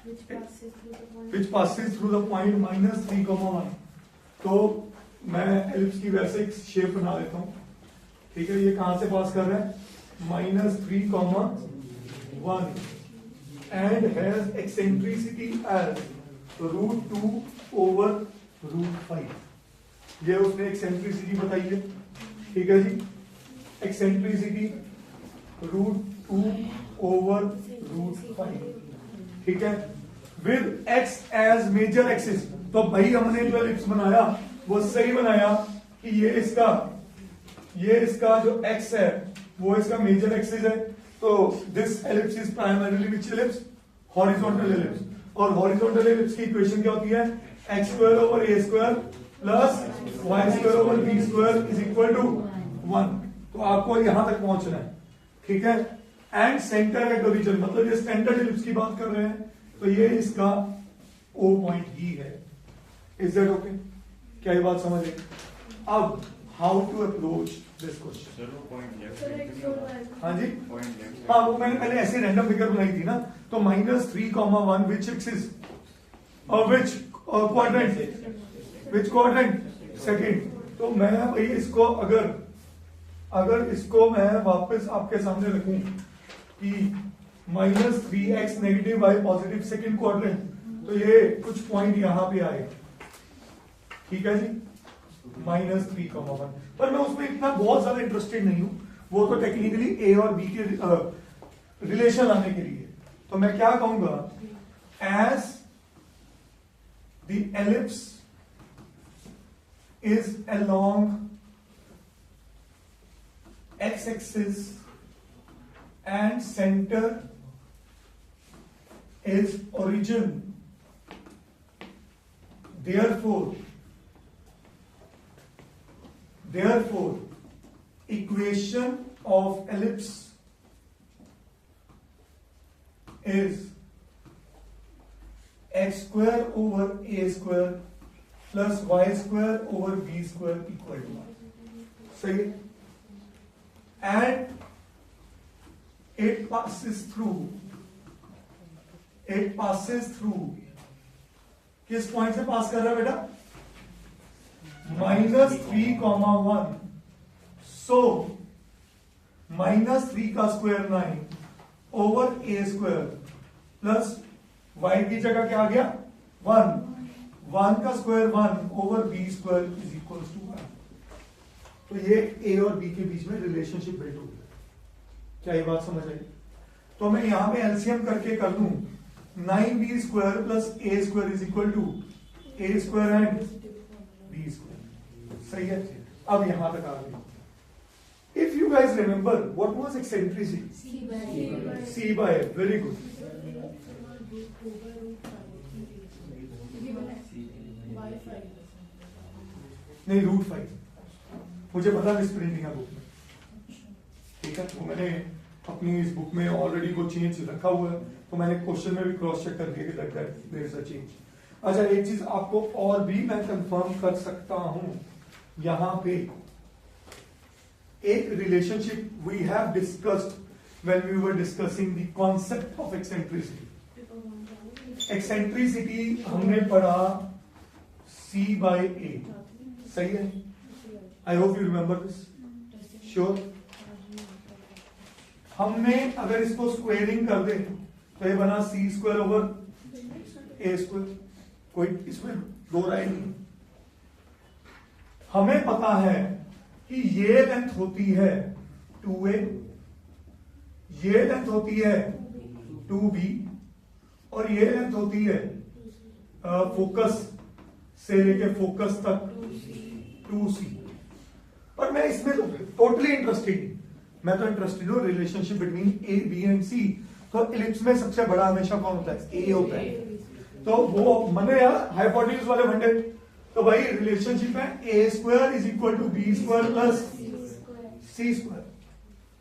which passes through the point -3, 1। तो मैं ellipse की वैसे एक शेप बना लेता हूं, ठीक है। ये कहां से पास कर रहा है? -3, 1 एंड हैज एक्सेंट्रिसिटी एज √2/√5। ये उसने एक्सेंट्रिसिटी बताई है, ठीक है जी। एक्सेंट्रिसिटी √2/√5, ठीक है, with x as major axis. तो भाई हमने जो एलिप्स बनाया वो सही बनाया कि ये इसका जो x है वो इसका मेजर एक्सिस है। तो this ellipse is primarily which ellipse? Horizontal ellipse. और हॉरिजॉन्टल एलिप्स की इक्वेशन क्या होती है? x²/a² plus y²/b² is equal to 1। तो आपको यहां तक पहुंचना है, ठीक है। एंड सेंटर एट ओरिजिन, मतलब ये स्टैंडर्ड एलिप्स की बात कर रहे हैं, तो ये इसका O पॉइंट ही है। Is that okay? क्या ये बात समझ आई? अब how to approach this question? हाँ जी, हाँ वो मैंने पहले ऐसे रैंडम फिगर बनाई थी ना। तो -3, 1 विच एक्सिस और विच क्वाड्रेंट? विच क्वाड्रेंट? सेकंड। तो मैं भाई इसको अगर इसको मैं वापस आपके सामने रखूं कि -3x negative y positive second quadrant, तो ये कुछ पॉइंट यहां पे आएगा, ठीक है जी। -3, 1। पर मैं उसमें इतना बहुत ज्यादा इंटरेस्टेड नहीं हूं, वो तो टेक्निकली a और b के रिलेशन लाने के लिए। तो मैं क्या कहूंगा? As the ellipse is along x axis and center is origin, therefore equation of ellipse is x²/a² plus y²/b² equal to 1। सही है। And it passes through किस पॉइंट से पास कर रहा है बेटा? -3, 1। सो -3 का स्क्वायर 9/a² प्लस y की जगह क्या आ गया? 1 का square 1/b² is equal to 1। तो ये a और b के बीच में रिलेशनशिप बिल्ड हो गया। क्या ये बात समझ आई? तो मैं यहां पे एलसीएम करके कर दूं 9b² plus a² is equal to a² and b²। सही है। अब यहां तक आ गए। If you guys remember what was eccentricity? c/a। Very good. नहीं, √5 मुझे पता है, प्रिंटिंग है बुक में, ठीक है। तो मैंने अपनी इस बुक में ऑलरेडी वो चेंज रखा हुआ है, तो मैंने क्वेश्चन में भी क्रॉस चेक कर दिया कि देयर इज अ चेंज। अच्छा, एक चीज आपको और भी मैं कंफर्म कर सकता हूं, यहां पे एक relationship we have discussed when we were discussing the concept of eccentricity. Eccentricity हमने पढ़ा c/a। सही है। I hope you remember this. Sure. हमने अगर इसको स्क्वेयरिंग कर दे तो ये बना c²/a²। कोई इसमें दो राय नहीं। हमें पता है कि ये लेंथ होती है 2a, ये लेंथ होती है 2b और ये लेंथ होती है फोकस से लेके फोकस तक 2c। पर मैं इसमें तो टोटली इंटरेस्टेड, मैं तो इंटरेस्टेड हूं relationship between A, B and C. तो इलिप्स में सबसे बड़ा हमेशा कौन होता है? ए होता है। तो वो मैंने यार हाइपोटेन्यूज वाले फंडे, तो भाई रिलेशनशिप है a² is equal to b² plus c²।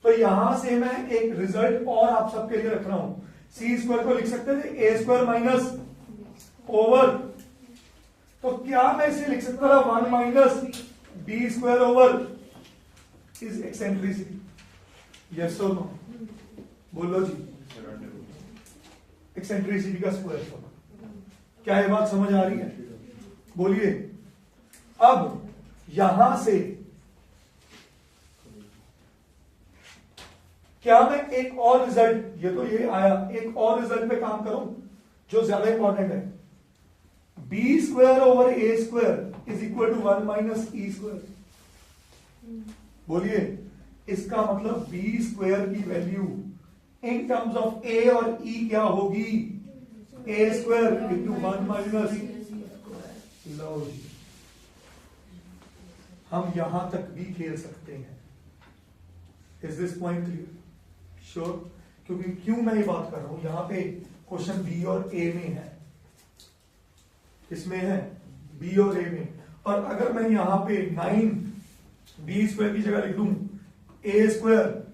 तो यहां से मैं एक रिजल्ट और आप सबके लिए रख रहा हूं। c² को लिख सकते थे a² माइनस ओवर, तो क्या मैं इसे लिख सकता था 1 minus b² over is eccentricity. Yes और नो? बोलो जी। एक्सेंट्रिसिटी का स्क्वायर होगा। क्या ये बात समझ आ रही है? बोलिए। अब यहां से क्या मैं एक और रिजल्ट, ये तो ये आया, एक और रिजल्ट पे काम करूं जो ज्यादा इंपॉर्टेंट है। B square over a square is equal to 1 minus e square. बोलिए, इसका मतलब बी स्क्वायर की value in terms of a और ई क्या होगी? A square into 1 minus e. लो जी, हम यहां तक भी खेल सकते हैं। Is this point clear? Sure? क्योंकि क्यों मैं ये बात कर रहा हूं, यहां पे क्वेश्चन बी और ए में है, इसमें है बी और ए में। और अगर मैं यहां पे 9 बी स्क्वायर की जगह लिख दूं a square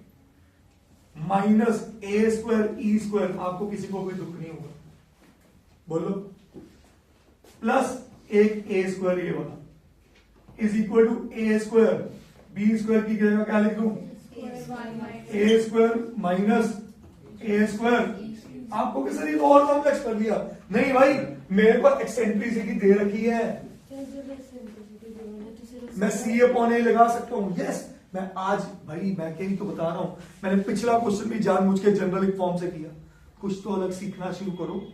minus a square e square, आपको किसी को कोई दुख नहीं होगा, बोलो। प्लस एक ए स्क्वायर ये वाला is equal to a square b square की जगह क्या लिख दूं? A square minus a square. आपको किसी ने तो और कॉम्प्लेक्स कर दिया। नहीं भाई, मेरे को एक्सेंट्रिसिटी दे रखी है, मैं सी अपॉन ए लगा सकता हूं। यस, मैं आज भाई मैं कहीं तो बता रहा हूं, मैंने पिछला क्वेश्चन भी जानबूझ के जनरल फॉर्म से किया। कुछ तो अलग सीखना शुरू करो,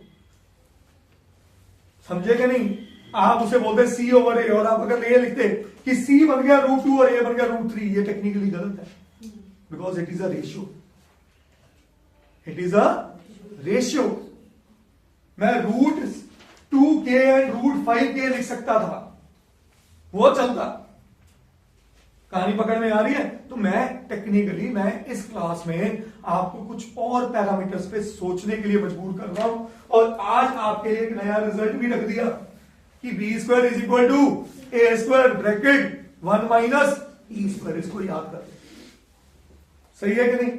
समझे क्या नहीं? आप उसे बोलते सी ओवर ए, और आप अगर ये लिखते कि सी बन गया √2 और ए बन गया √3, ये टेक्निकली गलत है, because it is a ratio. It is a ratio. मैं √2k एंड √5k लिख सकता था, वो चलता। कहानी पकड़ में आ रही है? तो मैं टेक्निकली मैं इस क्लास में आपको कुछ और पैरामीटर्स पे सोचने के लिए मजबूर कर रहा हूं, और आज आपके लिए एक नया रिजल्ट भी रख दिया कि b square is equal to a square bracket 1 minus e square. इसको याद कर, सही है कि नहीं?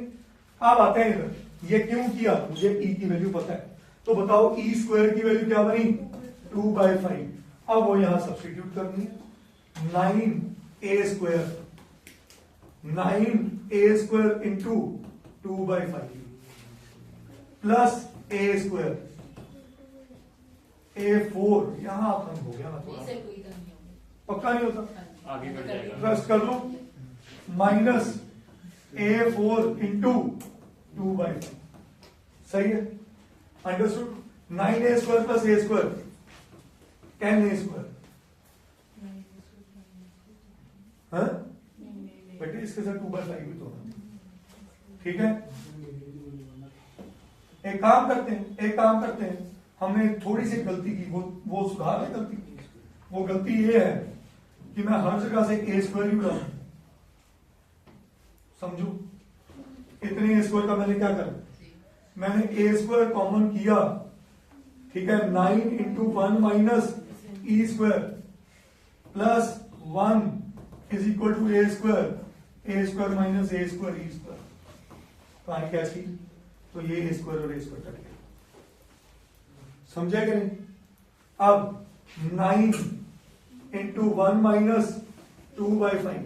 अब आते हैं इधर, ये क्यों किया? मुझे ई की वैल्यू पता है, तो बताओ ई स्क्वायर की वैल्यू क्या बनी? 2/5। अब वो यहां सब्स्टिट्यूट करनी है। 9a square, 9a square into 2/5 plus a square, A4 यहां खत्म हो गया ना, थोड़ा पक्का नहीं होता, आगे बढ़ जाएगा। प्लस कर लो माइनस A4 इंटू 2/5। सही है? Understood? 9a square plus a square 10a square. हाँ बेटे, इसके साथ 2/5 भी तो होना, ठीक है? एक काम करते हैं, हमने थोड़ी सी गलती की, वो सुधार है गलती। वो गलती ये है कि मैं हर जगह से a स्क्वायर ही उड़ाऊं। समझो, इतने a स्क्वायर का मैंने क्या करा? मैंने a स्क्वायर कॉमन किया, ठीक है? 9 into 1 minus e square plus 1 is equal to a square minus a square e square. कहानी क्या थी? तो ये ए स्क्वायर और ए स्क्वायर कट गया। समझे कि नहीं? अब 9 इंटू 1 माइनस 2/5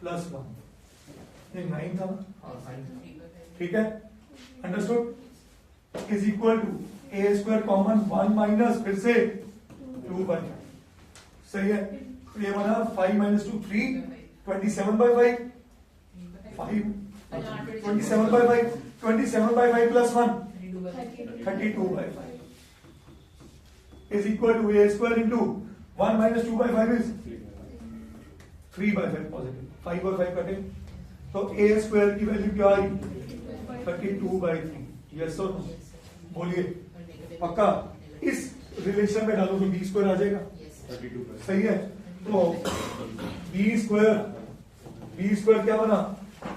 प्लस 1, ये 9 था ना, ठीक है? Understood? Is equal to a square common 1 minus फिर से 2/5। सही है? तो ये बना 5 minus 2 3, 27/5, 27/5, 27/5 plus 1 32/5 is equal to a square into 1 minus 2/5 is 3/5 positive, 5 और 5 कटे, तो a स्क्वायर की वैल्यू क्या आई? 32/3। यस और नो? बोलिए, पक्का? इस रिलेशन में डालो तो b स्क्वायर आ जाएगा। 32। सही है? तो b स्क्वायर क्या बना?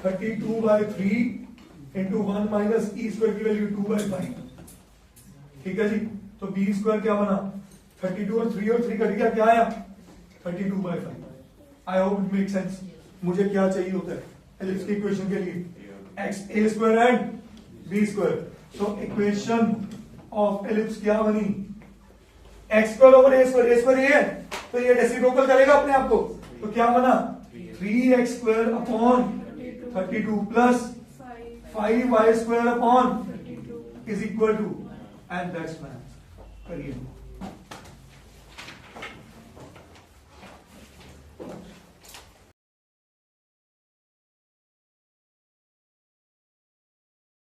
32/3 इंटू 1 माइनस ई स्क्वायर की वैल्यू 2/5। ठीक है जी? तो b स्क्वायर क्या बना? 32 और 3 कट गया, क्या आया? 32/5। I hope it make sense. मुझे क्या चाहिए होता है एलिप्स की इक्वेशन के लिए? x a square and b square. So equation of ellipse क्या बनी? x square over a square ये है, तो ये रेसिप्रोकल करेगा अपने आप को, तो क्या बना? 3x square upon 32 plus 5y square upon is equal to and that's math. करिए।